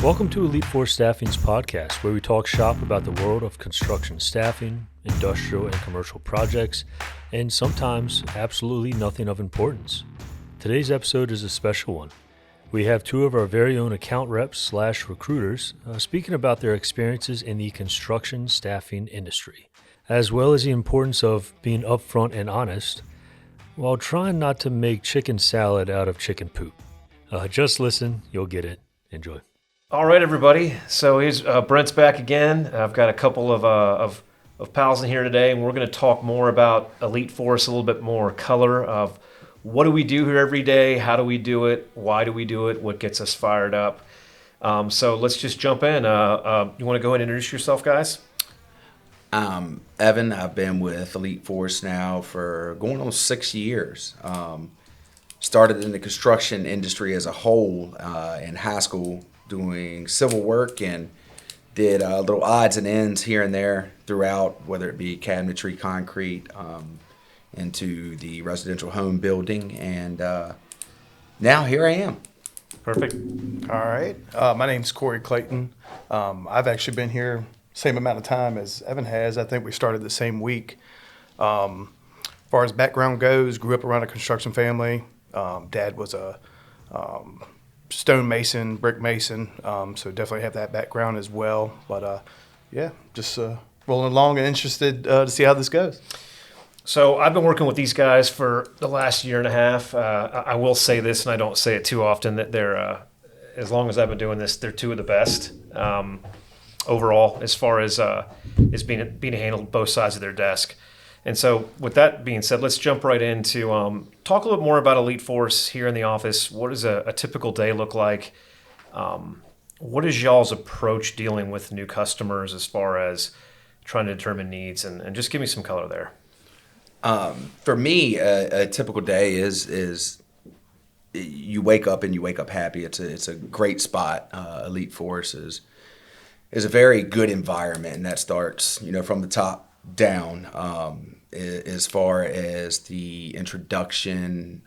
Welcome to Elite Force Staffing's podcast, where we talk shop about the world of construction staffing, industrial and commercial projects, and sometimes absolutely nothing of importance. Today's episode is a special one. We have two of our very own account reps / recruiters speaking about their experiences in the construction staffing industry, as well as the importance of being upfront and honest while trying not to make chicken salad out of chicken poop. Just listen, you'll get it. Enjoy. All right, everybody. So here's Brent's back again. I've got a couple of pals in here today, and we're going to talk more about Elite Force, a little bit more color of what do we do here every day, how do we do it, why do we do it, what gets us fired up. So let's just jump in. You want to go ahead and introduce yourself, guys? Evan. I've been with Elite Force now for going on 6 years. Started in the construction industry as a whole in high school, doing civil work, and did little odds and ends here and there throughout, whether it be cabinetry, concrete, into the residential home building, and now here I am. Perfect. All right. My name's Corey Clayton. I've actually been here same amount of time as Evan has. I think we started the same week. As far as background goes, grew up around a construction family. Dad was a stone mason, brick mason, so definitely have that background as well. But just rolling along and interested to see how this goes. So I've been working with these guys for the last year and a half. I will say this, and I don't say it too often, that they're, as long as I've been doing this, they're two of the best overall as far as being handled both sides of their desk. And so with that being said, let's jump right into talk a little bit more about Elite Force here in the office. What does a typical day look like? What is y'all's approach dealing with new customers as far as trying to determine needs? And just give me some color there. For me, a typical day is you wake up and you wake up happy. It's a great spot. Elite Force is a very good environment, and that starts from the top down, as far as the introduction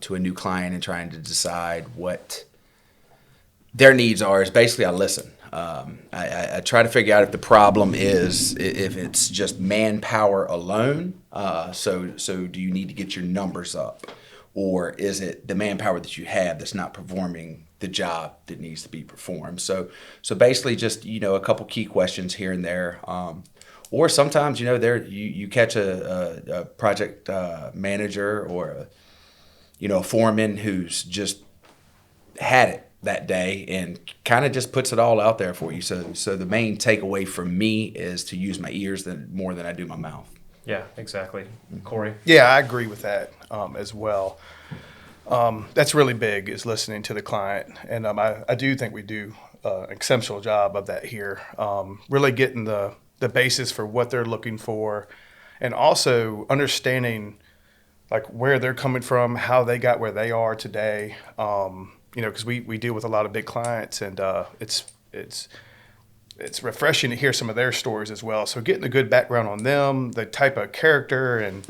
to a new client and trying to decide what their needs are. Is basically I listen. I try to figure out if the problem is if it's just manpower alone. So do you need to get your numbers up, or is it the manpower that you have that's not performing the job that needs to be performed? So basically just a couple key questions here and there. Or sometimes, you catch a project manager or a foreman who's just had it that day and kind of just puts it all out there for you. So the main takeaway from me is to use my ears more than I do my mouth. Yeah, exactly. Corey? Yeah, I agree with that as well. That's really big, is listening to the client. And I do think we do an exceptional job of that here, really getting the basis for what they're looking for, and also understanding like where they're coming from, how they got where they are today. Because we deal with a lot of big clients, and it's refreshing to hear some of their stories as well. So getting a good background on them, the type of character and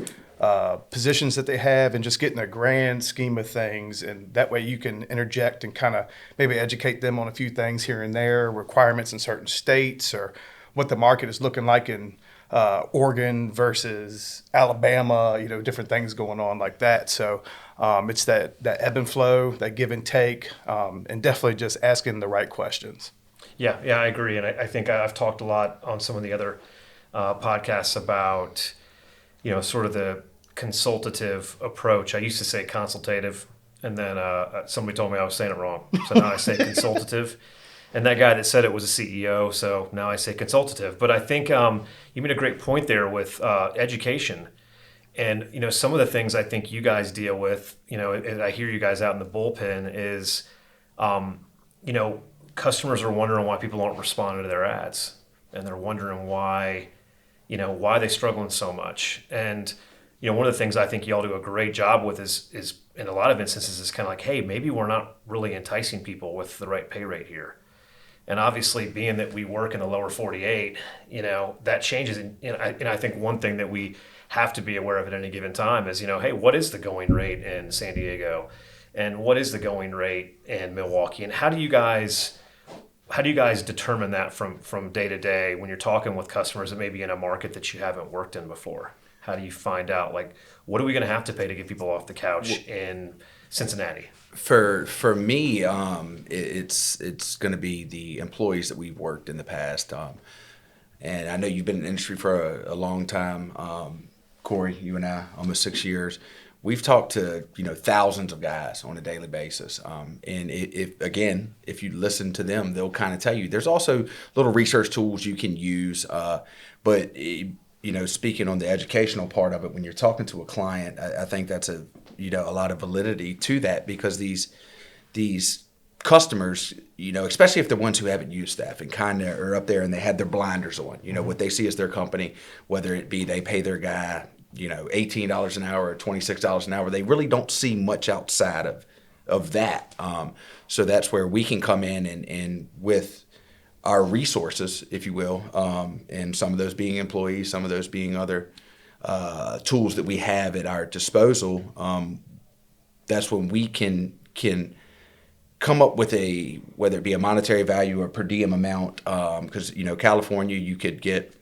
positions that they have, and just getting a grand scheme of things, and that way you can interject and kind of maybe educate them on a few things here and there, requirements in certain states, or what the market is looking like in Oregon versus Alabama, different things going on like that. So it's that ebb and flow, that give and take, and definitely just asking the right questions. Yeah, I agree. And I think I've talked a lot on some of the other podcasts about, sort of the consultative approach. I used to say consultative, and then somebody told me I was saying it wrong. So now I say consultative. And that guy that said it was a CEO, so now I say consultative. But I think you made a great point there with education. And, some of the things I think you guys deal with, and I hear you guys out in the bullpen is, customers are wondering why people aren't responding to their ads. And they're wondering why they're struggling so much. And, one of the things I think y'all do a great job with is in a lot of instances is kind of like, hey, maybe we're not really enticing people with the right pay rate here. And obviously, being that we work in the lower 48, that changes. And I think one thing that we have to be aware of at any given time is, hey, what is the going rate in San Diego? And what is the going rate in Milwaukee? And how do you guys how do you guys determine that from day to day when you're talking with customers that may be in a market that you haven't worked in before? How do you find out, like, what are we going to have to pay to get people off the couch in Cincinnati? For me, it's going to be the employees that we've worked in the past. And I know you've been in the industry for a long time. Corey, you and I, almost 6 years. We've talked to thousands of guys on a daily basis, and if you listen to them, they'll kind of tell you. There's also little research tools you can use, but speaking on the educational part of it, when you're talking to a client, I think that's a lot of validity to that, because these customers, especially if they're ones who haven't used staffing, kind of are up there and they have their blinders on. What they see as their company, whether it be they pay their guy $18 an hour or $26 an hour. They really don't see much outside of that. So that's where we can come in and with our resources, if you will, and some of those being employees, some of those being other tools that we have at our disposal. That's when we can come up with whether it be a monetary value or per diem amount, because California, you could get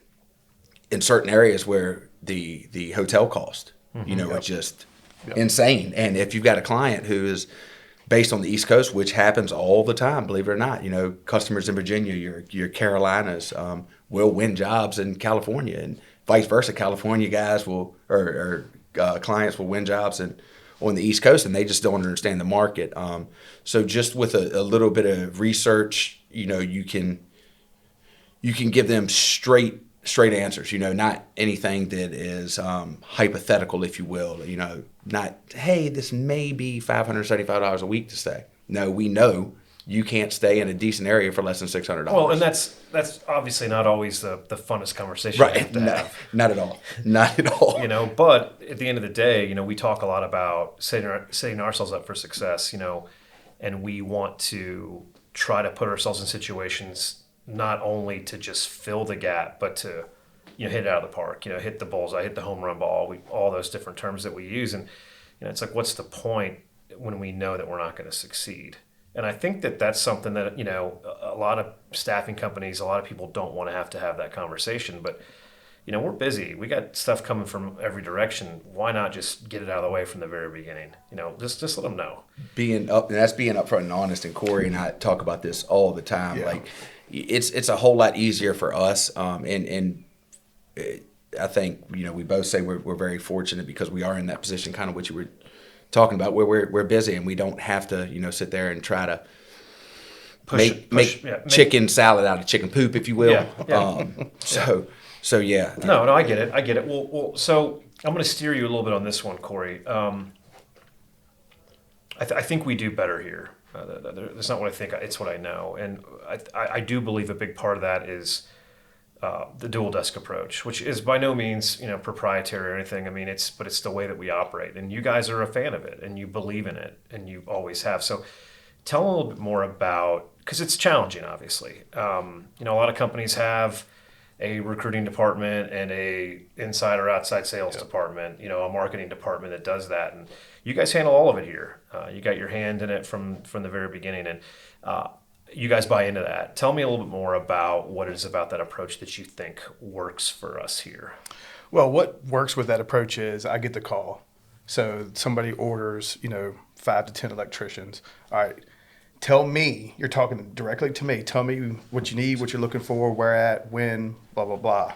in certain areas where the hotel cost, are just insane. And if you've got a client who is based on the East Coast, which happens all the time, believe it or not, customers in Virginia, your Carolinas, will win jobs in California, and vice versa. California guys clients will win jobs on the East Coast, and they just don't understand the market. So just with a little bit of research, you can give them straight answers, not anything that is hypothetical, if you will, not, hey, this may be $575 a week to stay. No, we know you can't stay in a decent area for less than $600. Well, and that's obviously not always the funnest conversation right. you have to have. Not at all. Not at all. But at the end of the day, we talk a lot about setting ourselves up for success, and we want to try to put ourselves in situations not only to just fill the gap, but to hit it out of the park, hit the bullseye, hit the home run ball, all those different terms that we use. And it's like, what's the point when we know that we're not going to succeed? And I think that that's something that a lot of staffing companies, a lot of people don't want to have that conversation. But we're busy. We got stuff coming from every direction. Why not just get it out of the way from the very beginning? Just let them know. And that's being upfront and honest. And Corey and I talk about this all the time. Yeah. Like, it's a whole lot easier for us, and I think we both say we're very fortunate because we are in that position, kind of what you were talking about, where we're busy and we don't have to sit there and try to make chicken salad out of chicken poop, if you will. So yeah. No, I get it. Well, so I'm going to steer you a little bit on this one, Corey. I think we do better here. That's not what I think. It's what I know. And I do believe a big part of that is the dual desk approach, which is by no means proprietary or anything. I mean, it's the way that we operate. And you guys are a fan of it, and you believe in it, and you always have. So tell a little bit more about, because it's challenging, obviously. A lot of companies have a recruiting department and a inside or outside sales department, a marketing department that does that. And you guys handle all of it here. You got your hand in it from the very beginning, and you guys buy into that. Tell me a little bit more about what it is about that approach that you think works for us here. Well, what works with that approach is I get the call. So somebody orders, 5 to 10 electricians. All right, tell me, you're talking directly to me. Tell me what you need, what you're looking for, where at, when, blah, blah, blah.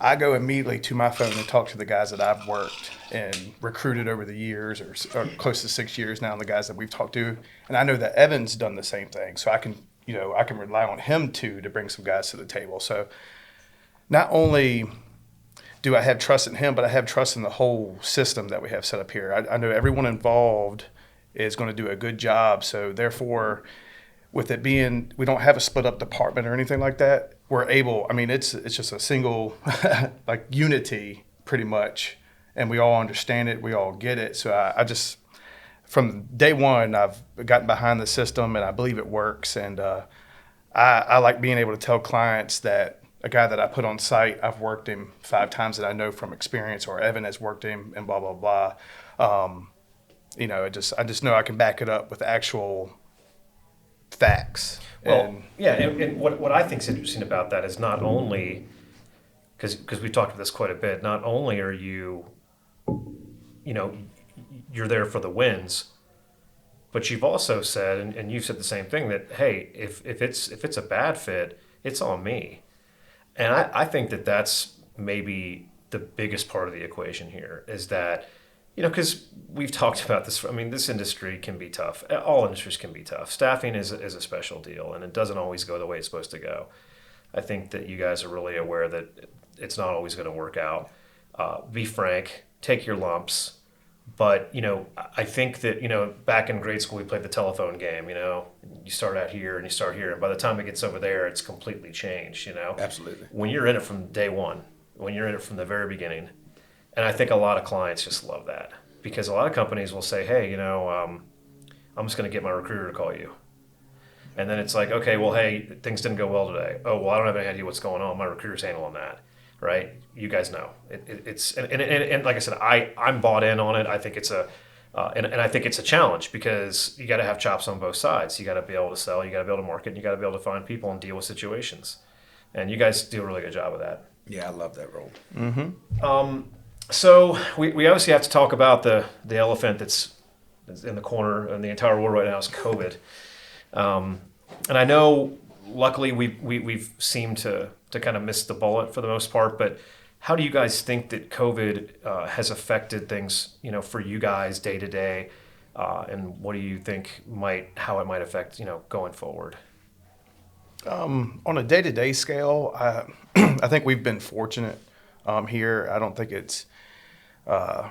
I go immediately to my phone and talk to the guys that I've worked and recruited over the years, or close to 6 years now, and the guys that we've talked to. And I know that Evan's done the same thing. So I can rely on him to bring some guys to the table. So not only do I have trust in him, but I have trust in the whole system that we have set up here. I know everyone involved is going to do a good job. So therefore, with it being, we don't have a split up department or anything like that. We're able, it's just a single like unity pretty much. And we all understand it. We all get it. So I just, from day one, I've gotten behind the system and I believe it works. And I like being able to tell clients that a guy that I put on site, I've worked him 5 times that I know from experience, or Evan has worked him, and blah, blah, blah. I just know I can back it up with actual facts. Well, and what I think is interesting about that is not only, because we've talked about this quite a bit, not only are you, you're there for the wins, but you've also said, and you've said the same thing, that, hey, if it's a bad fit, it's on me. And I think that's maybe the biggest part of the equation here is that, because we've talked about this. I mean, this industry can be tough. All industries can be tough. Staffing is a special deal, and it doesn't always go the way it's supposed to go. I think that you guys are really aware that it's not always going to work out. Be frank, take your lumps. But, I think that, back in grade school, we played the telephone game, you start out here and you start here. And by the time it gets over there, it's completely changed, Absolutely. When you're in it from day one, when you're in it from the very beginning. And I think a lot of clients just love that because a lot of companies will say, hey, I'm just going to get my recruiter to call you. And then it's like, okay, well, hey, things didn't go well today. Oh, well, I don't have any idea what's going on. My recruiter's handling that, right? You guys know. It's and like I said, I'm bought in on it. I think it's and I think it's a challenge because you got to have chops on both sides. You got to be able to sell, you got to be able to market, and you got to be able to find people and deal with situations. And you guys do a really good job of that. Yeah, I love that role. Mm-hmm. So we obviously have to talk about the elephant that's in the corner in the entire world right now is COVID. And I know, luckily, we've seemed to kind of miss the bullet for the most part. But how do you guys think that COVID has affected things, for you guys day to day? And what do you think how it might affect, going forward? On a day-to-day scale, I think we've been fortunate here. I don't think it's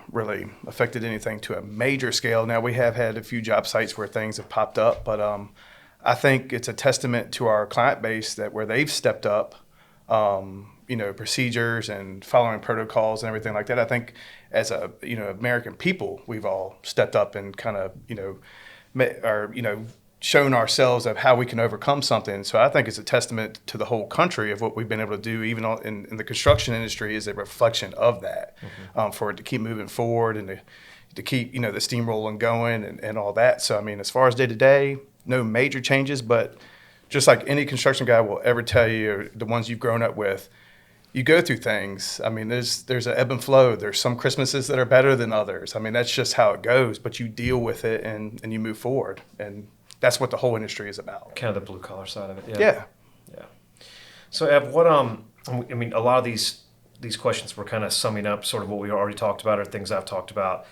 really affected anything to a major scale. Now, we have had a few job sites where things have popped up, but I think it's a testament to our client base that where they've stepped up, procedures and following protocols and everything like that. I think as American people, we've all stepped up and kind of, shown ourselves of how we can overcome something. So I think it's a testament to the whole country of what we've been able to do, even in the construction industry, is a reflection of that, for it to keep moving forward and to keep, the steamrolling going and all that. So, I mean, as far as day to day, no major changes, but just like any construction guy will ever tell you, the ones you've grown up with, you go through things. I mean, there's an ebb and flow. There's some Christmases that are better than others. I mean, that's just how it goes, but you deal with it and you move forward. And that's what the whole industry is about. Kind of the blue collar side of it. Yeah. So, Ev, what a lot of these questions were kind of summing up sort of what we already talked about or things I've talked about.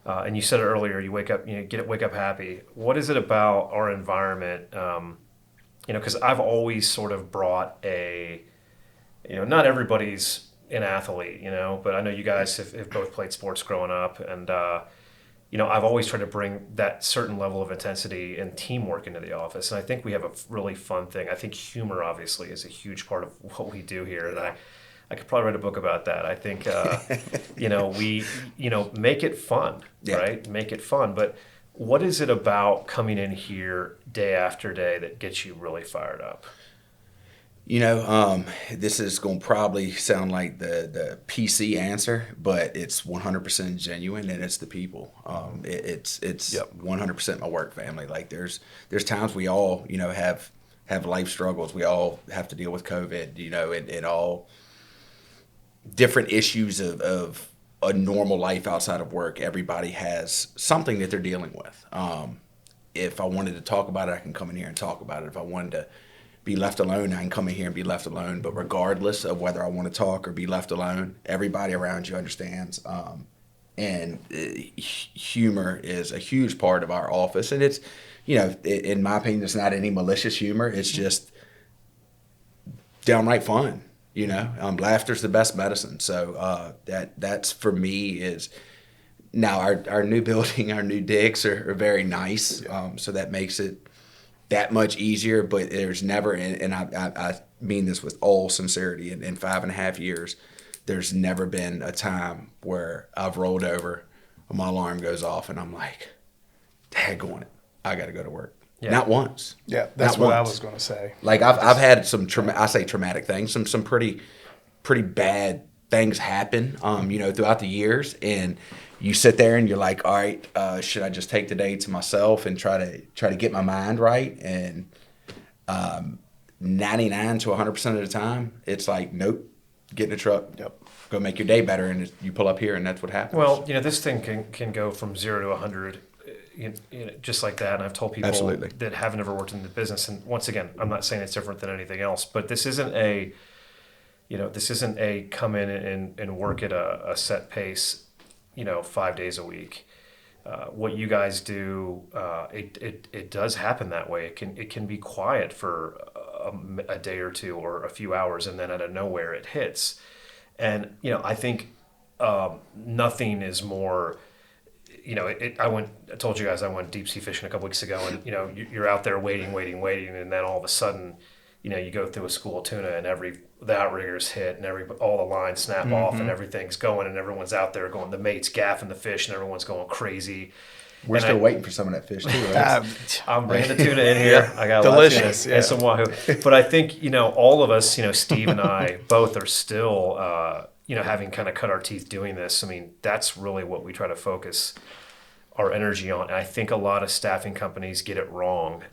And you said it earlier. You wake up, wake up happy. What is it about our environment? Because I've always sort of brought not everybody's an athlete, but I know you guys have both played sports growing up, and I've always tried to bring that certain level of intensity and teamwork into the office. And I think we have a really fun thing. I think humor, obviously, is a huge part of what we do here. And I could probably write a book about that. I think, we, make it fun, right? Make it fun. But what is it about coming in here day after day that gets you really fired up? This is going to probably sound like the PC answer, but it's 100% genuine, and it's the people. It's 100% my work family. Like there's times we all, have life struggles. We all have to deal with COVID, and all different issues of a normal life outside of work. Everybody has something that they're dealing with. If I wanted to talk about it, I can come in here and talk about it. If I wanted to be left alone, I can come in here and be left alone. But regardless of whether I want to talk or be left alone, everybody around you understands. And humor is a huge part of our office. And it's, in my opinion, it's not any malicious humor. It's just downright fun. Laughter's the best medicine. So that's for me is now our new building, our new digs are very nice. So that makes it that much easier, but there's never, and I mean this with all sincerity, in 5.5 years, there's never been a time where I've rolled over, my alarm goes off, and I'm like, daggone it, I got to go to work. Yeah. Not once. Yeah, that's what I was going to say. Like I've had some traumatic things, some pretty bad things happen, throughout the years, and you sit there and you're like, all right, should I just take the day to myself and try to get my mind right? And 99 to 100% of the time, it's like, nope, get in the truck, Yep. go make your day better, and you pull up here, and that's what happens. Well, this thing can go from 0 to 100, just like that. And I've told people Absolutely. that haven't ever worked in the business. And once again, I'm not saying it's different than anything else, but this isn't a come in and work at a set pace, 5 days a week. What you guys do, it does happen that way. It can be quiet for a day or two or a few hours, and then out of nowhere it hits. And I think nothing is more. I told you guys I went deep sea fishing a couple weeks ago, and you're out there waiting, and then all of a sudden, you go through a school of tuna, and the outriggers hit, and all the lines snap off, and everything's going, and everyone's out there going. The mate's gaffing the fish, and everyone's going crazy. We're still waiting for some of that fish too, right? I'm bringing the tuna in here. I got delicious, a lot of tuna and some wahoo. But I think all of us, Steve and I, both are still, having kind of cut our teeth doing this. I mean, that's really what we try to focus our energy on. And I think a lot of staffing companies get it wrong.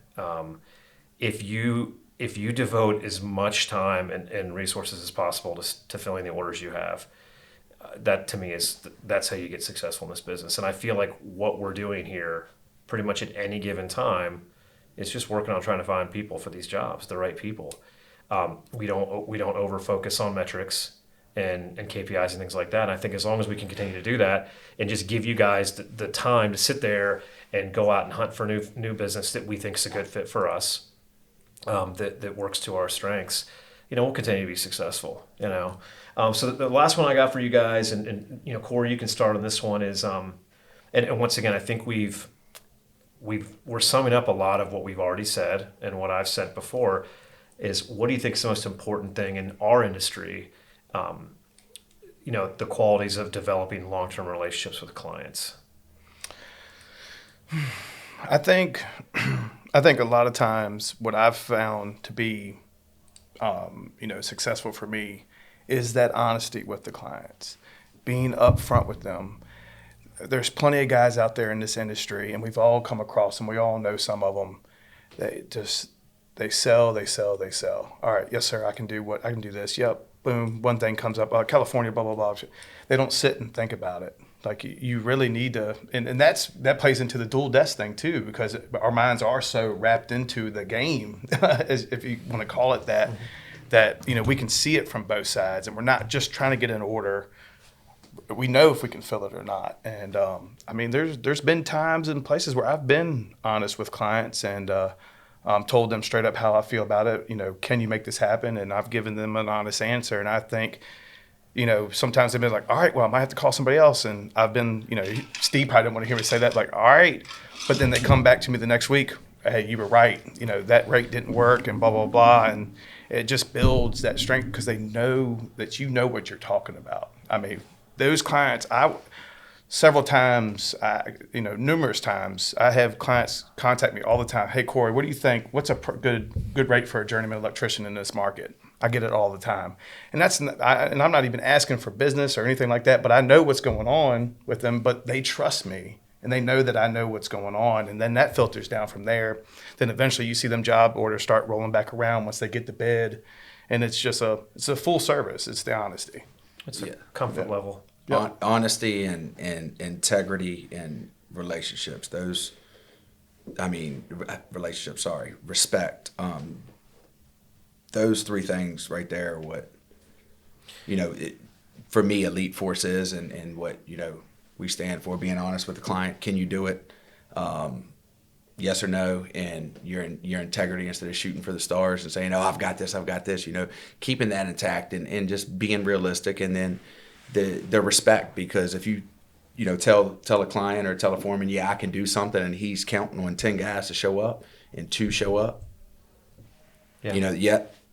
If you devote as much time and resources as possible to filling the orders you have, that to me that's how you get successful in this business. And I feel like what we're doing here, pretty much at any given time, is just working on trying to find people for these jobs, the right people. We don't over focus on metrics and KPIs and things like that. And I think as long as we can continue to do that and just give you guys the time to sit there and go out and hunt for new business that we think is a good fit for us, that works to our strengths, we'll continue to be successful. So the last one I got for you guys, and Corey, you can start on this one, is and once again, I think we're summing up a lot of what we've already said and what I've said before. Is what do you think is the most important thing in our industry? The qualities of developing long-term relationships with clients. I think a lot of times what I've found to be, successful for me is that honesty with the clients, being upfront with them. There's plenty of guys out there in this industry, and we've all come across them. We all know some of them. They sell. All right, yes, sir, I can do this. Yep, boom, one thing comes up, California, blah, blah, blah. They don't sit and think about it. Like you really need to, and that plays into the dual desk thing too, because our minds are so wrapped into the game, as if you want to call it that, that we can see it from both sides, and we're not just trying to get an order. We know if we can fill it or not. And there's been times and places where I've been honest with clients and told them straight up how I feel about it. Can you make this happen? And I've given them an honest answer. And I think, sometimes they've been like, all right, well, I might have to call somebody else. And I've been, Steve probably didn't want to hear me say that, like, all right. But then they come back to me the next week, hey, you were right. That rate didn't work and blah, blah, blah. And it just builds that strength because they know that what you're talking about. I mean, those clients, numerous times, I have clients contact me all the time. Hey, Corey, what do you think? What's a good rate for a journeyman electrician in this market? I get it all the time. And I'm not even asking for business or anything like that, but I know what's going on with them, but they trust me and they know that I know what's going on. And then that filters down from there. Then eventually you see them job orders start rolling back around once they get the bid. And it's a full service. It's the honesty. It's a comfort level. Yeah. Honesty and integrity and relationships. Respect. Those three things right there are what, for me, Elite Force is and what, we stand for, being honest with the client. Can you do it? Yes or no, and your integrity instead of shooting for the stars and saying, oh, I've got this, keeping that intact and just being realistic. And then the respect, because if you tell a client or tell a foreman, yeah, I can do something, and he's counting on 10 guys to show up and 2 show up,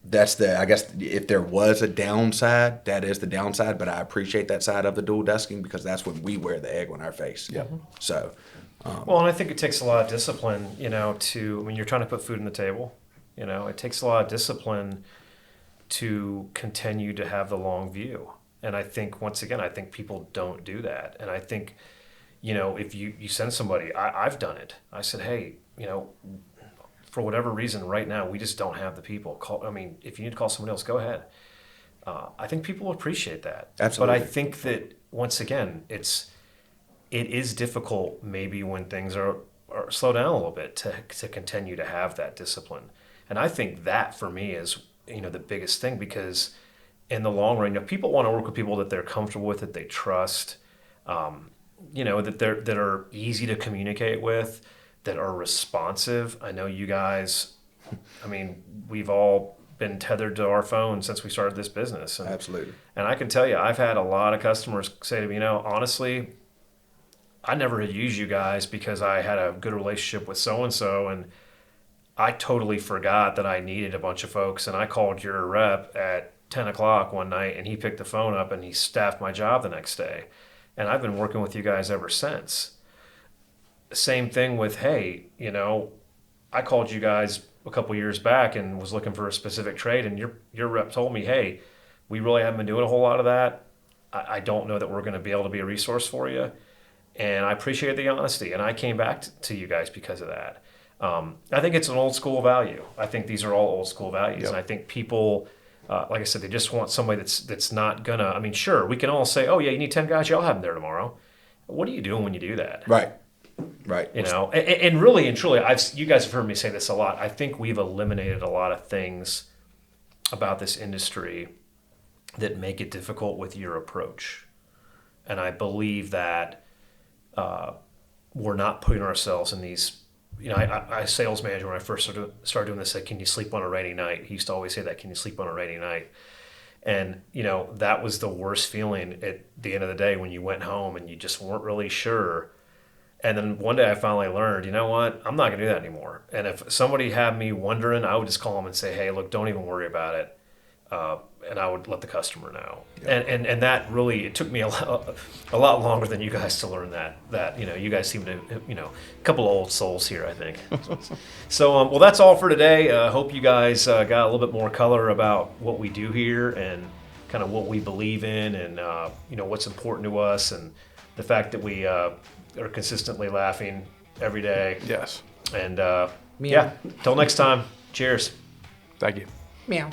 that's I guess if there was a downside, that is the downside, but I appreciate that side of the dual desking because that's when we wear the egg on our face. Yeah. So. Well, and I think it takes a lot of discipline, when you're trying to put food on the table, it takes a lot of discipline to continue to have the long view. And I think, once again, people don't do that. And I think, if you send somebody, I've done it. I said, hey, for whatever reason right now, we just don't have the people. If you need to call someone else, go ahead. I think people appreciate that. Absolutely. But I think that, once again, it is difficult maybe when things are slow down a little bit to continue to have that discipline. And I think that for me is, the biggest thing, because in the long run, people want to work with people that they're comfortable with, that they trust, that are easy to communicate with, that are responsive. I know you guys, we've all been tethered to our phones since we started this business. Absolutely. And I can tell you, I've had a lot of customers say to me, honestly, I never had used you guys because I had a good relationship with so-and-so, and I totally forgot that I needed a bunch of folks, and I called your rep at 10 o'clock one night, and he picked the phone up, and he staffed my job the next day. And I've been working with you guys ever since. Same thing with, hey, I called you guys a couple years back and was looking for a specific trade, and your rep told me, hey, we really haven't been doing a whole lot of that. I don't know that we're going to be able to be a resource for you. And I appreciate the honesty, and I came back to you guys because of that. I think it's an old school value. I think these are all old school values. Yep. And I think people, like I said, they just want somebody that's not gonna, sure, we can all say, oh yeah, you need 10 guys, y'all have them there tomorrow. What are you doing when you do that? Right. And really and truly, you guys have heard me say this a lot. I think we've eliminated a lot of things about this industry that make it difficult with your approach. And I believe that we're not putting ourselves in these, I sales manager, when I first started doing this, said, can you sleep on a rainy night? He used to always say that, can you sleep on a rainy night? And, that was the worst feeling at the end of the day, when you went home and you just weren't really sure. And then one day I finally learned, you know what, I'm not going to do that anymore. And if somebody had me wondering, I would just call them and say, hey, look, don't even worry about it. And I would let the customer know. Yep. And that really, it took me a lot longer than you guys to learn that you guys seem to, a couple of old souls here, I think. So, well, that's all for today. Hope you guys got a little bit more color about what we do here and kind of what we believe in, and, what's important to us, and the fact that we are consistently laughing every day. Yes. And yeah, till next time, cheers. Thank you. Meow.